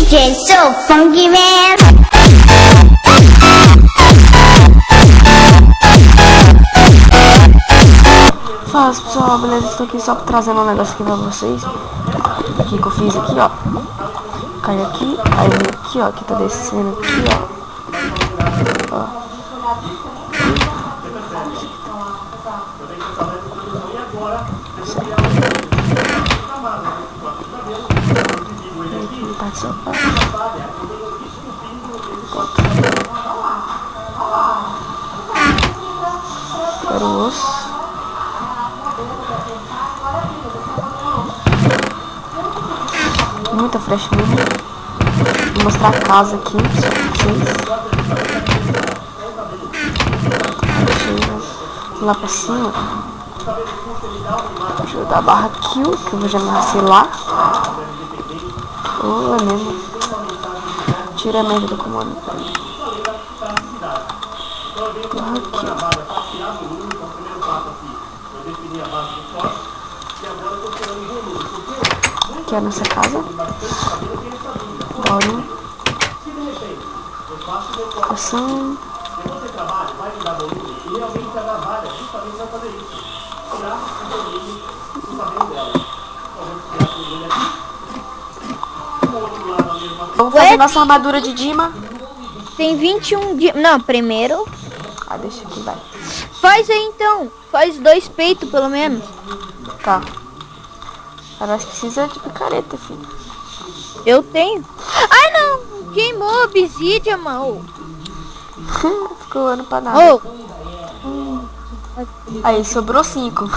DJ so funky man. Fala pessoal, beleza? Estou aqui só trazendo um negócio aqui pra vocês. Aqui que eu fiz aqui, ó. Caiu aqui, aí vem aqui, ó. Que tá descendo aqui, ó. Ó. Quero o osso. Muita flecha mesmo. Vou mostrar a casa aqui só pra vocês. Deixa lá pra cima. Deixa eu dar a barra kill, que eu vou já nascer lá. Oh, é mesmo. Tira a merda do comando. Barra kill. Aqui é a nossa casa. Daorinha. Poção. Vamos fazer nossa armadura de Dima. Tem 21 dias. Não, primeiro. Ah, deixa aqui, vai. Faz aí então. Faz 2 peitos pelo menos. Tá. Nós precisa de picareta, filho. Eu tenho. Ai não! Queimou a obsidian, mano. Ficou ano pra nada. Oh. Aí, sobrou 5.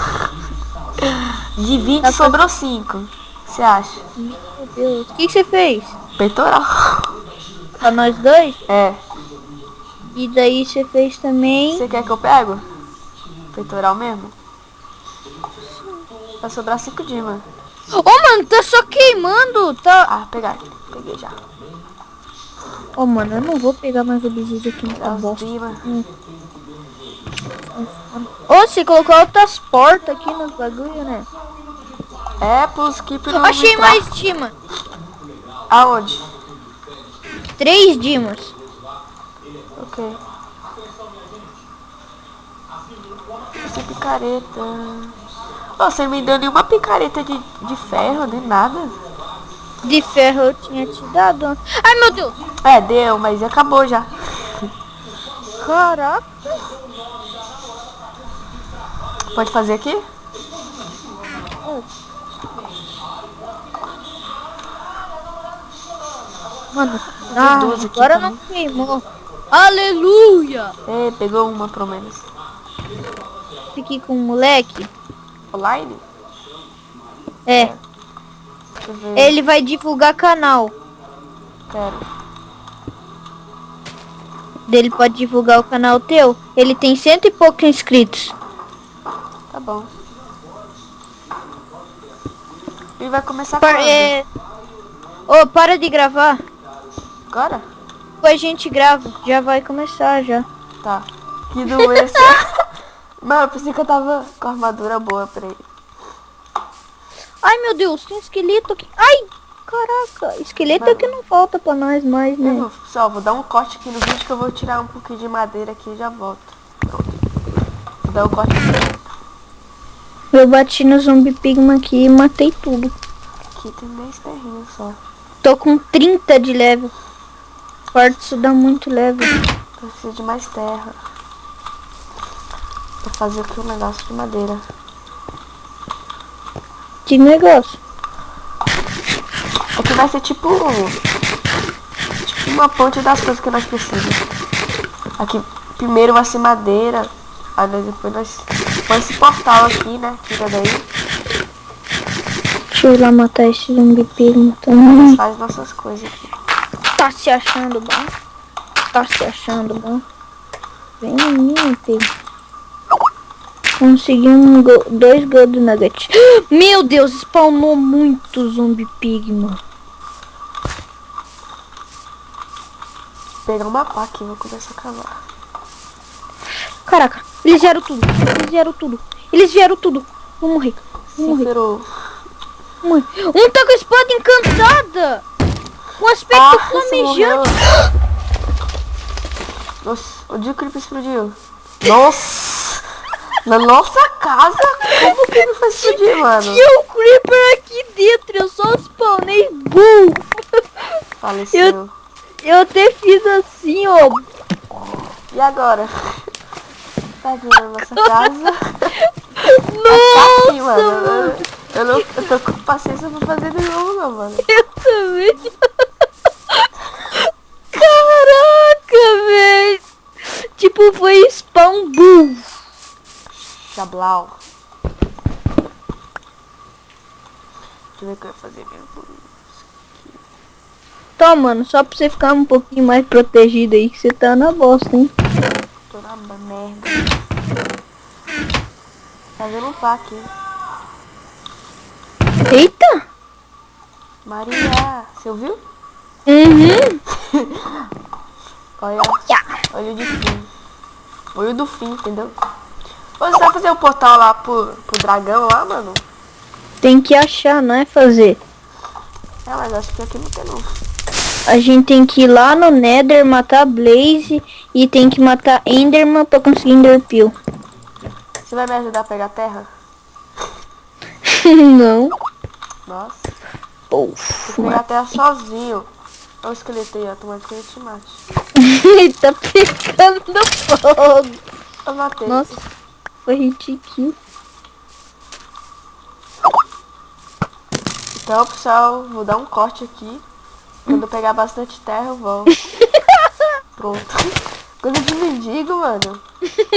De 20 sobrou 5. O que você acha? Meu Deus. O que você fez? Peitoral. Pra nós dois? É. E daí você fez também. Você quer que eu pego? Peitoral mesmo? Vai sobrar 5 Dima. Ô, mano, tá só queimando. Tá. Ah, pegar. Peguei já. Ô, mano, eu não vou pegar mais obsidian aqui nessa bosta. Ô, você colocou outras portas aqui nos bagulho, né? É, pros keep não Achei entrar. mais Dima. Aonde? 3 Dimas. Ok. Essa picareta. Oh, você me deu nenhuma picareta de ferro, nem nada. De ferro eu tinha te dado. Ai, meu Deus. É, deu, mas acabou já. Caraca. Pode fazer aqui? Mano, duas aqui agora também. não queimou. Aleluia. É, pegou uma pelo menos. Fiquei com o moleque. Online? É. Deixa eu ver. Ele vai divulgar canal. Quero. Ele pode divulgar o canal teu. Ele tem 100 e poucos inscritos. Tá bom. E vai começar quando? Ô, para de gravar. Agora? Depois a gente grava. Já vai começar já. Tá. Que doença. Mano, eu pensei que eu tava com a armadura boa pra ele. Ai, meu Deus, tem esqueleto aqui. Ai, caraca. Esqueleto é que não falta pra nós mais, né? Pessoal, vou dar um corte aqui no vídeo que eu vou tirar um pouquinho de madeira aqui e já volto. Pronto. Vou dar um corte aqui. Eu bati no zumbi pigma aqui e matei tudo. Aqui tem 10 terrinhos só. Tô com 30 de level. Quartzo dá muito level. Preciso de mais terra. Vou fazer aqui um negócio de madeira. Que negócio? Aqui vai ser tipo uma ponte das coisas que nós precisamos. Aqui primeiro vai ser madeira. Aí depois nós põe esse portal aqui, né? Tira daí. Deixa eu ir lá matar esse zumbi pigma também. Nós faz nossas coisas aqui. Tá se achando bom? Tá se achando bom? Vem em mim, pigma. Consegui 2 gold nuggets. Meu Deus, spawnou muito zumbi pigma. Vou pegar uma pá aqui, vou começar a cavar. Caraca, eles vieram tudo. Eles vieram tudo. Eles vieram tudo. Vou morrer. Vou morrer. Cífero. Vou morrer. Um tá com a espada encantada. Um aspecto você morreu. flamejante. Nossa, onde o creeper explodiu? Nossa! Na nossa casa? Como o creeper foi explodir, mano? Tinha um creeper aqui dentro, eu só spawnei. Boom! Faleceu. Eu até fiz assim, ó. E agora? Tadinho na nossa casa. Nossa, Aqui, mano. Eu tô com paciência pra fazer de novo, não, mano. eu também. Caraca, velho. Tipo, foi spawn boom. Chablau. Deixa eu ver o que eu ia fazer mesmo. Tá, mano, só pra você ficar um pouquinho mais protegido aí, que você tá na bosta, hein? Tô na merda. Fazendo um pá aqui. Eita! Maria, você ouviu? Uhum. Olha, olha o de fim. Olha o do fim, entendeu? Ô, você vai fazer o portal lá pro dragão lá, mano? Tem que achar, não é fazer. É, mas acho que aqui não tem não. A gente tem que ir lá no Nether, matar Blaze e tem que matar Enderman pra conseguir Enderpeel. Você vai me ajudar a pegar terra? Não. Nossa. Uf, Vou pegar terra sozinho. Olha o esqueleto aí, ó. Tomara que ele te mate. ele tá pegando fogo. Eu matei. Nossa, foi hit kill. Então, pessoal, vou dar um corte aqui. Quando eu pegar bastante terra, eu volto. Pronto. Coisa de mendigo, mano.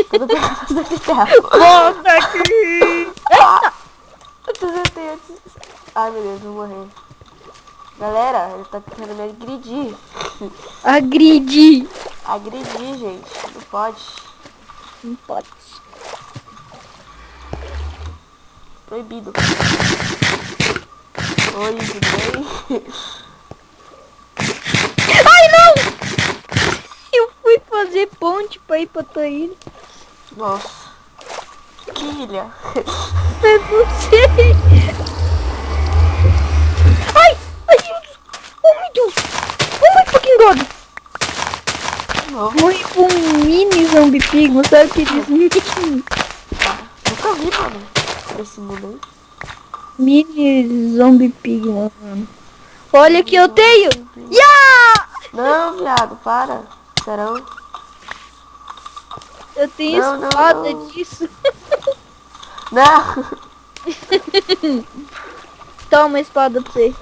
Quando eu pegar bastante terra. Volta aqui! Ah, eu desertei antes. Ai, meu Deus, vou morrer. Galera, ele tá tentando me agredir. Agride! Agredir, gente. Não pode. Não pode. Proibido. Oi, tudo bem? Ai, não! Eu fui fazer ponte pra ir pra tua ilha. Nossa. Que ilha. Eu não sei. Ai! Ai, Deus! Oh, meu Deus! Oh, my fucking God! Novo. Morri com um mini zombie pig, não sabe o que diz mini? Nunca vi, mano. Esse mundo aí. Mini zombie pig, mano. Olha que eu tenho! Yeah! Não, viado, para. Serão? Eu tenho Não, espada não. disso. Não. Toma uma espada pra você.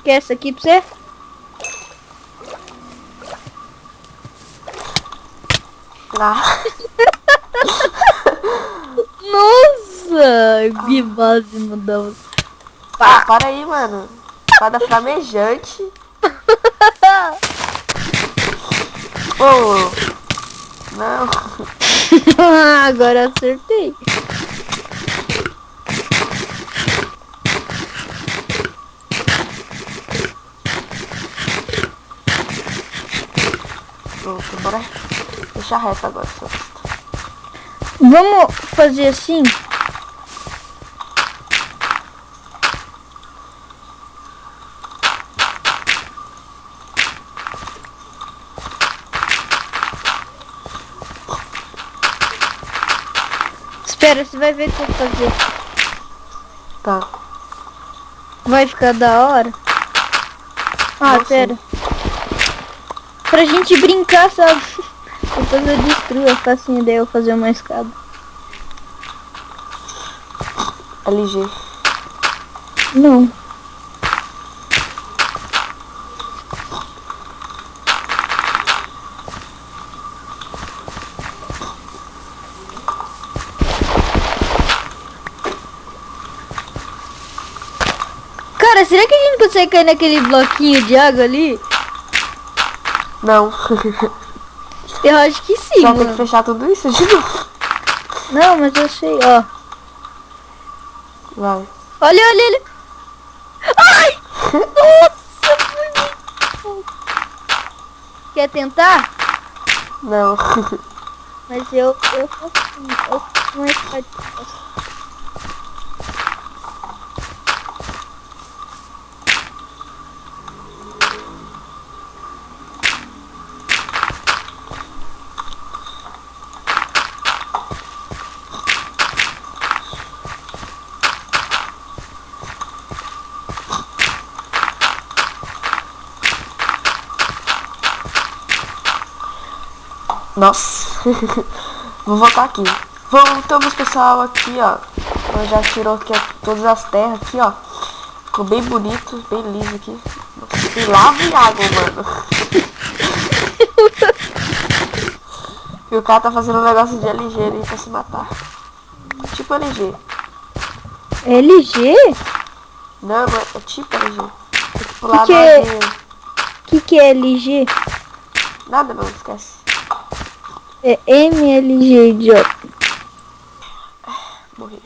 Quer essa aqui pra você? Ah. Nossa! Que base mudou. Ah, para aí, mano. Espada flamejante. Oh. Não. Agora acertei. Pronto, bora deixar reto agora. Só. Vamos fazer assim? Espera, você vai ver o que eu vou fazer. Tá. Vai ficar da hora? Ah, Não sei. pera. Pra gente brincar, sabe? Depois eu destruo a facinha, daí eu fazer uma escada. LG. Não. Cara, será que a gente consegue cair naquele bloquinho de água ali? Não. Eu acho que sim, Só tem que mano. fechar tudo isso de novo. Não, mas eu sei, ó. Vai. Olha, olha, olha. Ai! Nossa, bonito. Quer tentar? Não. Mas eu faço uma escada. Nossa. Vou voltar aqui. Voltamos, pessoal, aqui, ó. Eu já tirou aqui todas as terras aqui, ó. Ficou bem bonito, bem liso aqui. Nossa, tem lava e água, mano. E o cara tá fazendo um negócio de LG ali pra se matar. Tipo LG. LG? Não, é tipo LG. Tem que pular Que na é? areia. Que é LG? Nada não, esquece. É MLG, idiota. Morri.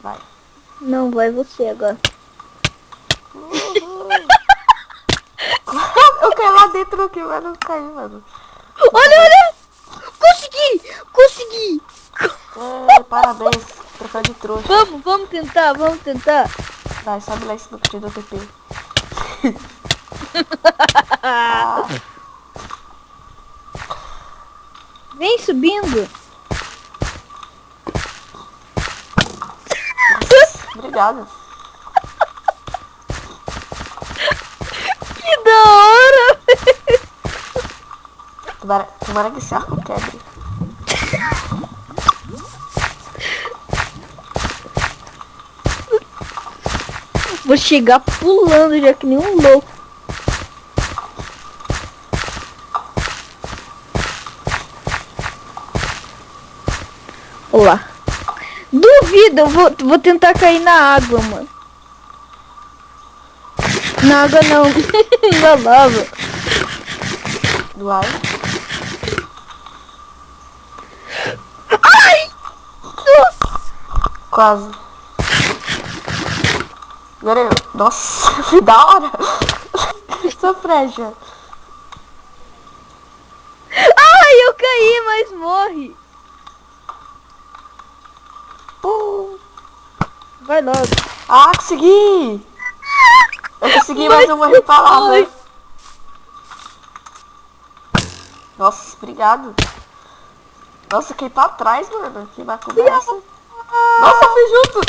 Vai. Não, vai você agora. Eu caí lá dentro aqui, mas não caí, mano. Olha! Consegui! Consegui! Parabéns, troféu de trouxa. Vamos tentar. Vai, sobe lá em cima que eu te dou TP. Vem subindo. Obrigado. Que da hora! Tomara que esse arco quebre. Vou chegar pulando já que nem um louco. Olá. Duvido, eu vou tentar cair na água, mano. Na água não. Na lava. Do ar. Ai! Nossa! Quase. Agora eu. Nossa, que da hora. Sou frecha. Ai, eu caí, mas morre. Vai logo. Ah, consegui! Eu consegui, mas eu morri pra lava. Nossa, obrigado. Nossa, caí pra trás, mano. Que macumba é essa? Nossa, eu fui junto!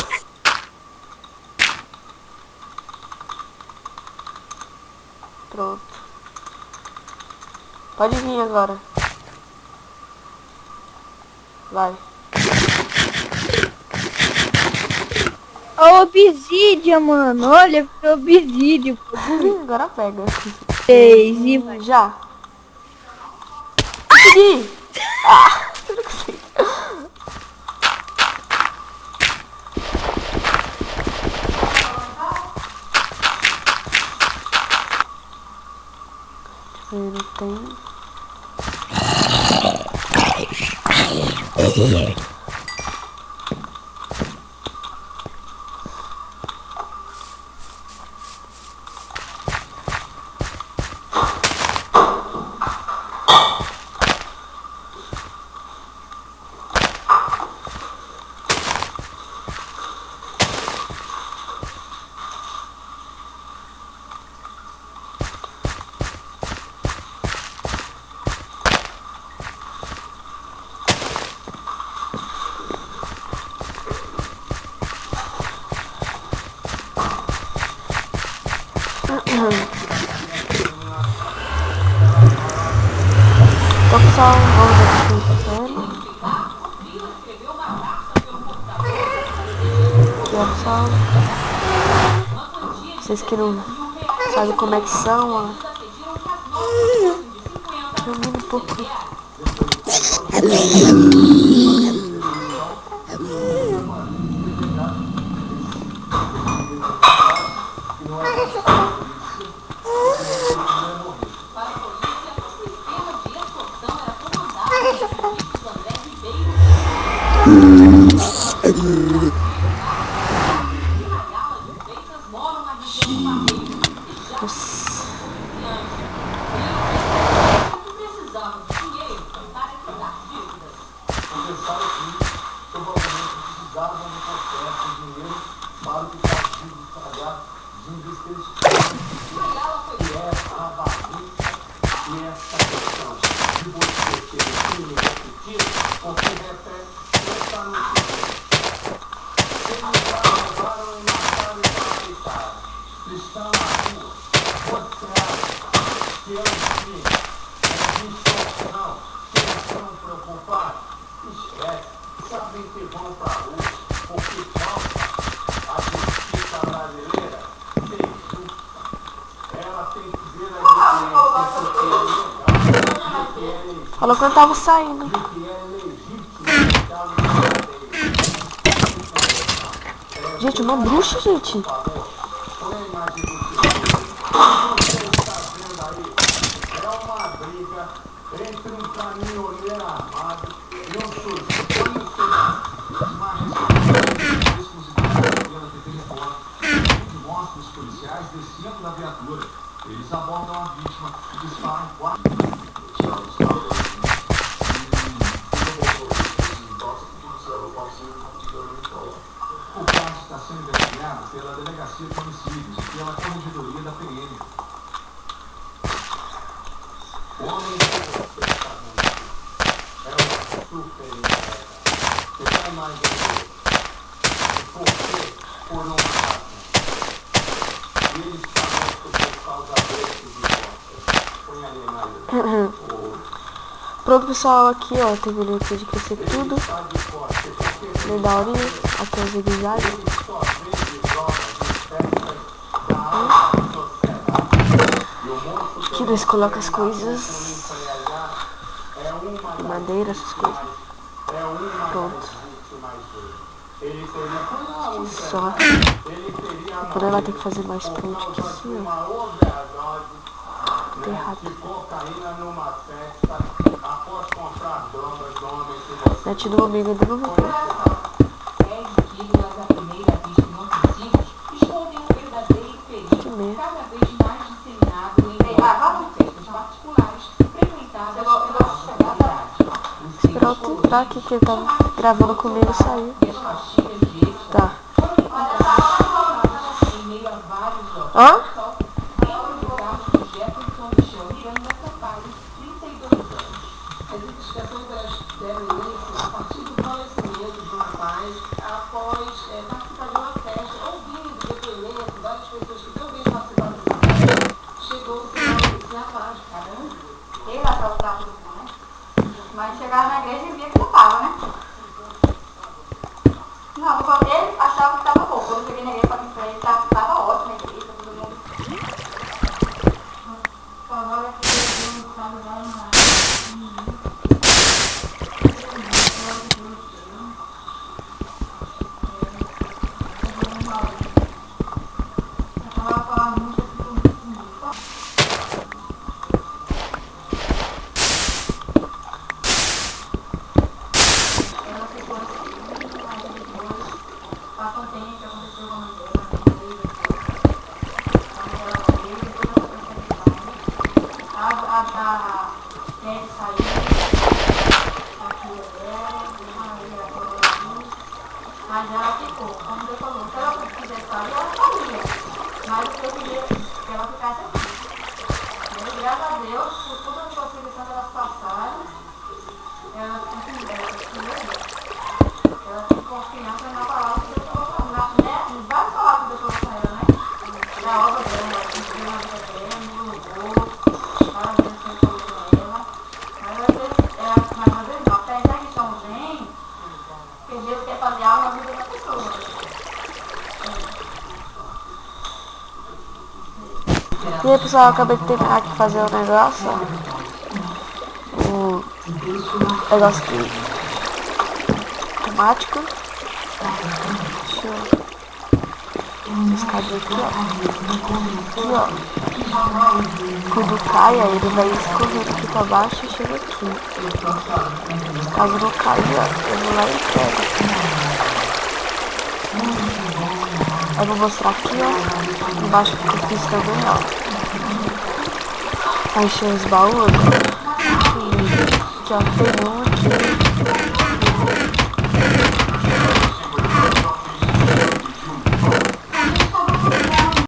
Pronto. Pode vir agora. Vai. Ó, obsidia, mano. Olha, obsidio. Agora pega. 3 e vai. Já. Consegui! Ah, eu não consegui. Não tem. Então, pessoal, vamos ver o que está passando. Aqui, ó, pessoal. Vocês que não sabem como é que são, ó. Dormindo um pouco. Falou que eu tava saindo. Gente, uma bruxa, gente. Eles abordam a vítima e disparam 4. O caso está sendo investigado pela Delegacia de Homicídios e pela Corregedoria da PM. O homem é um super você vai mais por uma razão. Ele está morto por causa desses impostos. Põe ali mais. Pronto, pessoal, aqui ó, teve o link de crescer tudo. Bem da horinha. Aqui é o zigue-zague. Aqui nós colocamos as coisas. Madeira, essas coisas. Pronto. Só. Depois vai ter que fazer mais ponte aqui assim, ó. Errado. Net do amigo ainda não voltou. Que merda. Esperar eu tentar aqui que ele tava gravando comigo e saiu. Tá. Hã? Mas chegava na igreja e via que não tava, né? Não, ele achava que tava bom. Quando eu cheguei na igreja, falei pra ele, tava ótimo a igreja, todo mundo. Agora que eu não sabe mais. Passou um tempo, aconteceu alguma coisa, a Kelly saiu, a filha dela, mas ela ficou, como Deus falou, se ela quisesse sair, ela saía, mas eu queria que ela ficasse aqui. E graças a Deus, por todas as possibilidades que elas passaram, elas conseguiram, ela tem confiança na palavra que Deus falou para ela, né? Em várias palavras que Deus falou para ela, né? Na obra dela, ela cumpriu na vida dela, no louvor, ela Deus sempre falou com ela. Mas às vezes não, até a interdição vem, porque Deus quer fazer algo na vida da pessoa. E aí, pessoal, eu acabei de terminar aqui fazer o negócio, ó. O negócio aqui automático. Deixa eu escadinha aqui, ó. Aqui, ó. Quando cai, aí ele vai escorrendo aqui pra baixo e chega aqui. Caso não caia, eu vou lá e pego. Eu vou mostrar aqui, ó. Embaixo que eu fiz também, ó. Pra encher os baús. Aqui, ó, tem um.